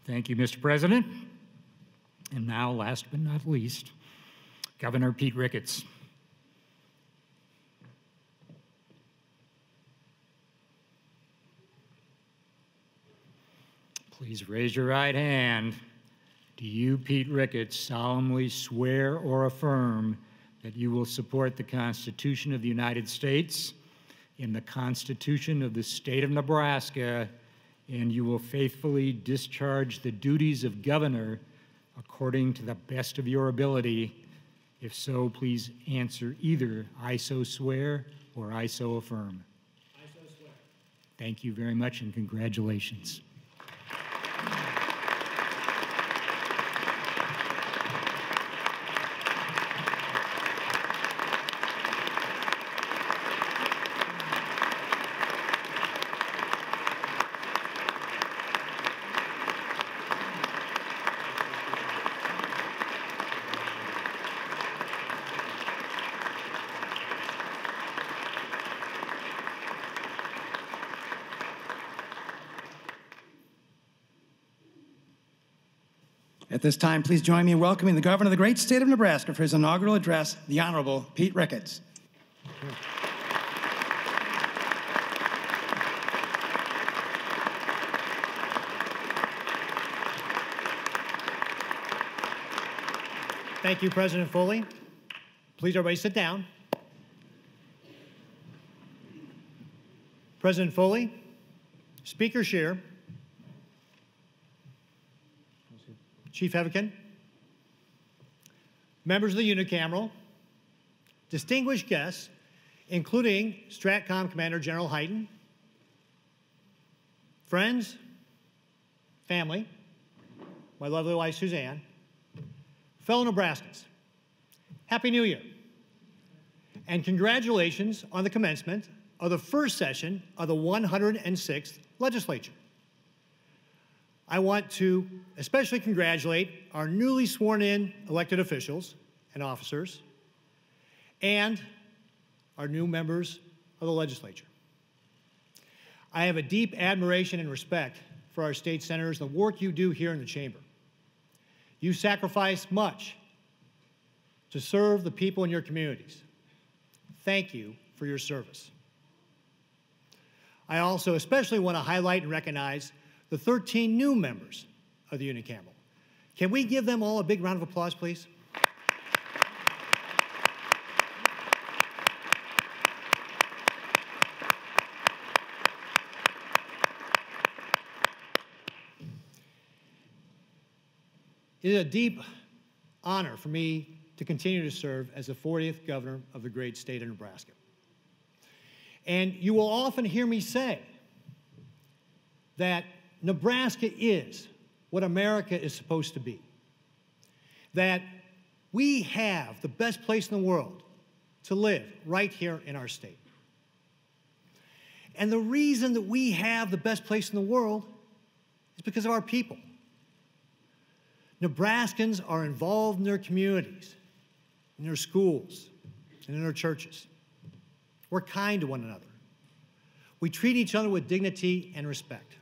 Thank you, Mr. President. And now, last but not least, Governor Pete Ricketts. Please raise your right hand. Do you, Pete Ricketts, solemnly swear or affirm that you will support the Constitution of the United States and the Constitution of the State of Nebraska, and you will faithfully discharge the duties of governor according to the best of your ability? If so, please answer either "I so swear" or "I so affirm." I so swear. Thank you very much, and congratulations. At this time, please join me in welcoming the Governor of the great state of Nebraska for his inaugural address, the Honorable Pete Ricketts. Thank you, President Foley. Please, everybody sit down. President Foley, Speaker Scheer, Chief Heavican, members of the unicameral, distinguished guests, including STRATCOM Commander General Hyten, friends, family, my lovely wife Suzanne, fellow Nebraskans, Happy New Year, and congratulations on the commencement of the first session of the 106th Legislature. I want to especially congratulate our newly sworn-in elected officials and officers and our new members of the legislature. I have a deep admiration and respect for our state senators and the work you do here in the chamber. You sacrifice much to serve the people in your communities. Thank you for your service. I also especially want to highlight and recognize the 13 new members of the unicameral. Can we give them all a big round of applause, please? It is a deep honor for me to continue to serve as the 40th governor of the great state of Nebraska. And you will often hear me say that Nebraska is what America is supposed to be. That we have the best place in the world to live right here in our state. And the reason that we have the best place in the world is because of our people. Nebraskans are involved in their communities, in their schools, and in their churches. We're kind to one another. We treat each other with dignity and respect.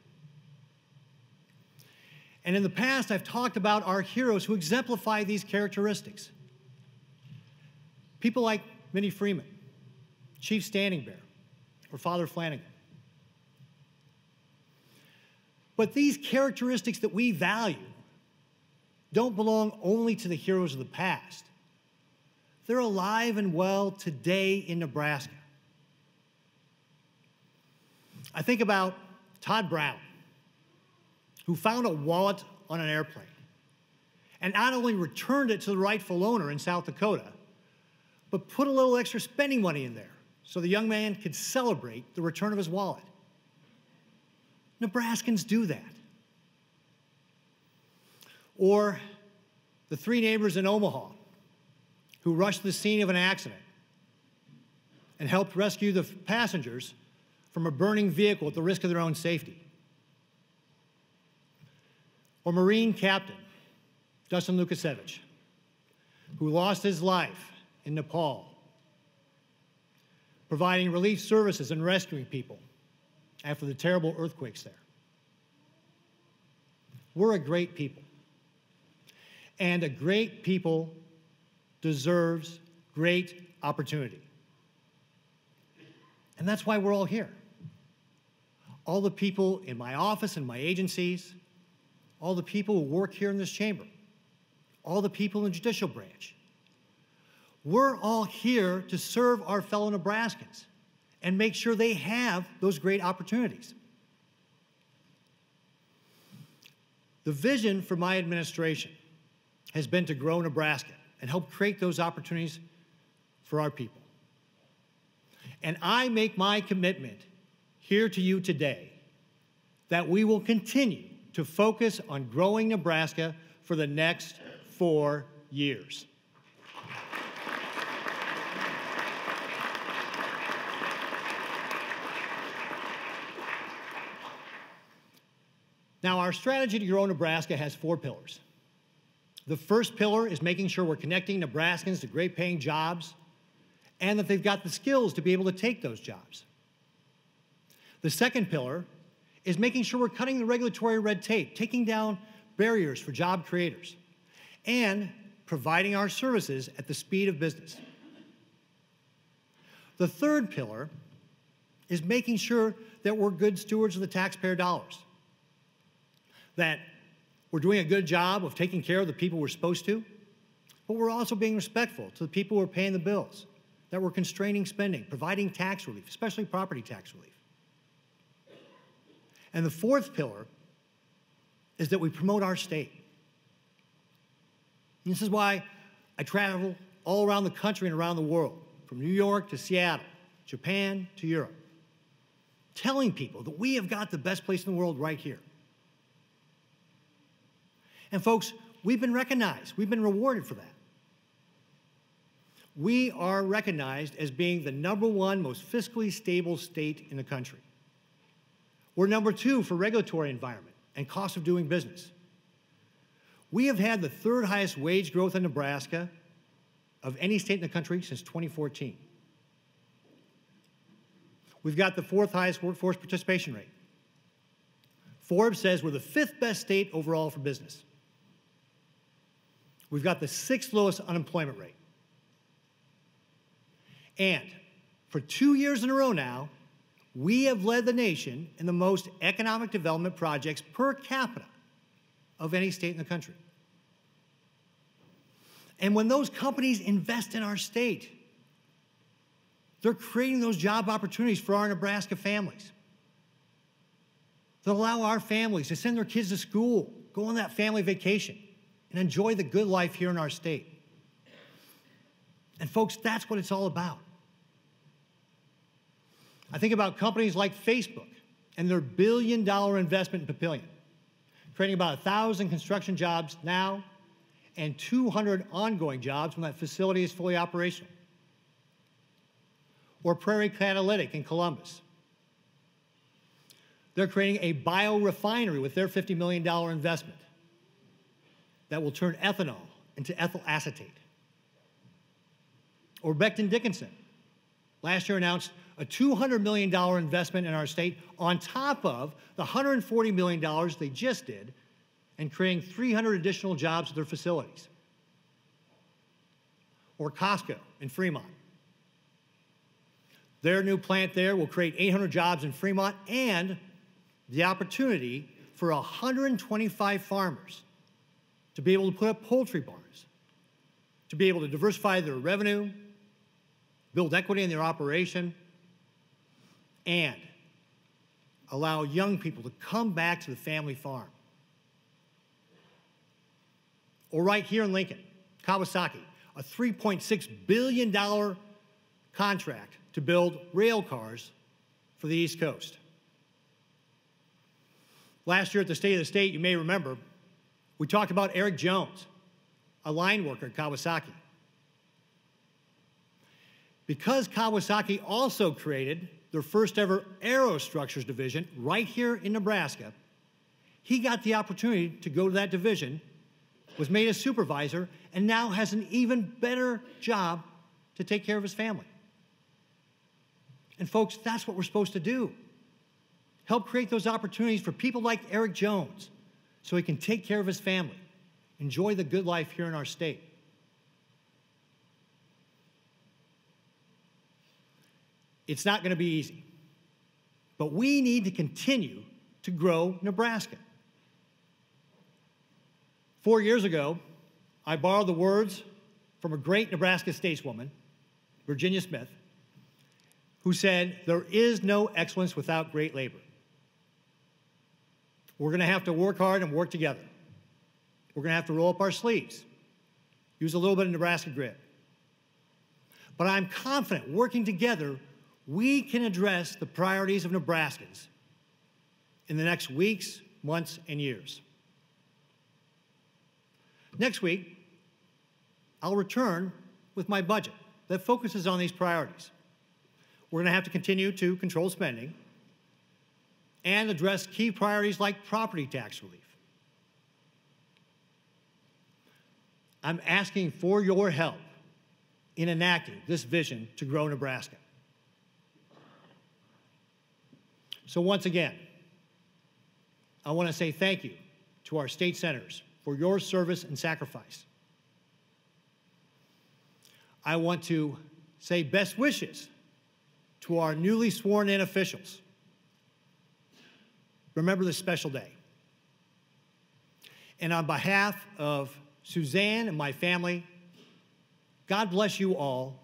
And in the past, I've talked about our heroes who exemplify these characteristics. People like Minnie Freeman, Chief Standing Bear, or Father Flanagan. But these characteristics that we value don't belong only to the heroes of the past. They're alive and well today in Nebraska. I think about Todd Brown, who found a wallet on an airplane and not only returned it to the rightful owner in South Dakota, but put a little extra spending money in there so the young man could celebrate the return of his wallet. Nebraskans do that. Or the three neighbors in Omaha who rushed to the scene of an accident and helped rescue the passengers from a burning vehicle at the risk of their own safety. Or Marine Captain Dustin Lukasevich, who lost his life in Nepal, providing relief services and rescuing people after the terrible earthquakes there. We're a great people. And a great people deserves great opportunity. And that's why we're all here. All the people in my office and my agencies, all the people who work here in this chamber, all the people in the judicial branch. We're all here to serve our fellow Nebraskans and make sure they have those great opportunities. The vision for my administration has been to grow Nebraska and help create those opportunities for our people. And I make my commitment here to you today that we will continue to focus on growing Nebraska for the next 4 years. Now, our strategy to grow Nebraska has 4 pillars. The first pillar is making sure we're connecting Nebraskans to great-paying jobs and that they've got the skills to be able to take those jobs. The second pillar is making sure we're cutting the regulatory red tape, taking down barriers for job creators, and providing our services at the speed of business. The third pillar is making sure that we're good stewards of the taxpayer dollars, that we're doing a good job of taking care of the people we're supposed to, but we're also being respectful to the people who are paying the bills, that we're constraining spending, providing tax relief, especially property tax relief. And the fourth pillar is that we promote our state. And this is why I travel all around the country and around the world, from New York to Seattle, Japan to Europe, telling people that we have got the best place in the world right here. And folks, we've been recognized. We've been rewarded for that. We are recognized as being the #1 most fiscally stable state in the country. We're #2 for regulatory environment and cost of doing business. We have had the 3rd highest wage growth in Nebraska of any state in the country since 2014. We've got the 4th highest workforce participation rate. Forbes says we're the 5th best state overall for business. We've got the 6th lowest unemployment rate. And for 2 years in a row now, we have led the nation in the most economic development projects per capita of any state in the country. And when those companies invest in our state, they're creating those job opportunities for our Nebraska families. They'll allow our families to send their kids to school, go on that family vacation, and enjoy the good life here in our state. And folks, that's what it's all about. I think about companies like Facebook and their billion-dollar investment in Papillion, creating about 1,000 construction jobs now and 200 ongoing jobs when that facility is fully operational. Or Prairie Catalytic in Columbus. They're creating a biorefinery with their $50 million investment that will turn ethanol into ethyl acetate. Or Becton Dickinson last year announced a $200 million investment in our state on top of the $140 million they just did and creating 300 additional jobs at their facilities. Or Costco in Fremont. Their new plant there will create 800 jobs in Fremont and the opportunity for 125 farmers to be able to put up poultry barns, to be able to diversify their revenue, build equity in their operation, and allow young people to come back to the family farm. Or right here in Lincoln, Kawasaki, a $3.6 billion contract to build rail cars for the East Coast. Last year at the State of the State, you may remember, we talked about Eric Jones, a line worker at Kawasaki. Because Kawasaki also created their first ever aerostructures division right here in Nebraska, he got the opportunity to go to that division, was made a supervisor, and now has an even better job to take care of his family. And folks, that's what we're supposed to do. Help create those opportunities for people like Eric Jones so he can take care of his family, enjoy the good life here in our state. It's not going to be easy, but we need to continue to grow Nebraska. 4 years ago, I borrowed the words from a great Nebraska stateswoman, Virginia Smith, who said, "There is no excellence without great labor." We're going to have to work hard and work together. We're going to have to roll up our sleeves, use a little bit of Nebraska grit. But I'm confident working together, we can address the priorities of Nebraskans in the next weeks, months, and years. Next week, I'll return with my budget that focuses on these priorities. We're going to have to continue to control spending and address key priorities like property tax relief. I'm asking for your help in enacting this vision to grow Nebraska. So once again, I want to say thank you to our state senators for your service and sacrifice. I want to say best wishes to our newly sworn-in officials. Remember this special day. And on behalf of Suzanne and my family, God bless you all,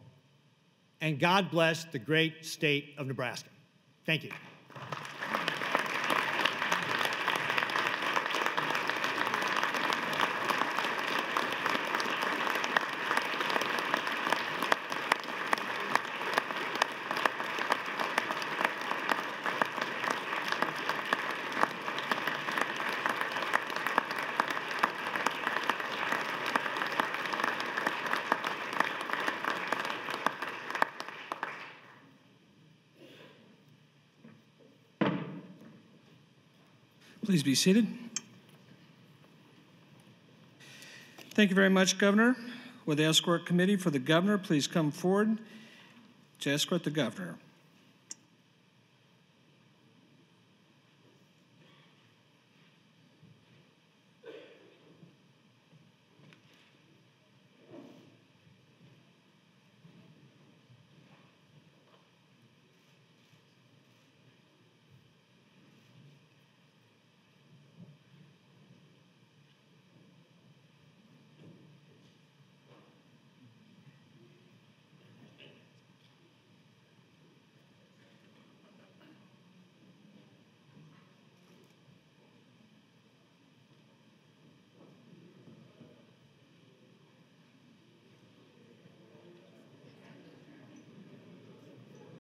and God bless the great state of Nebraska. Thank you. Please be seated. Thank you very much, Governor. Will the escort committee for the governor please come forward to escort the governor?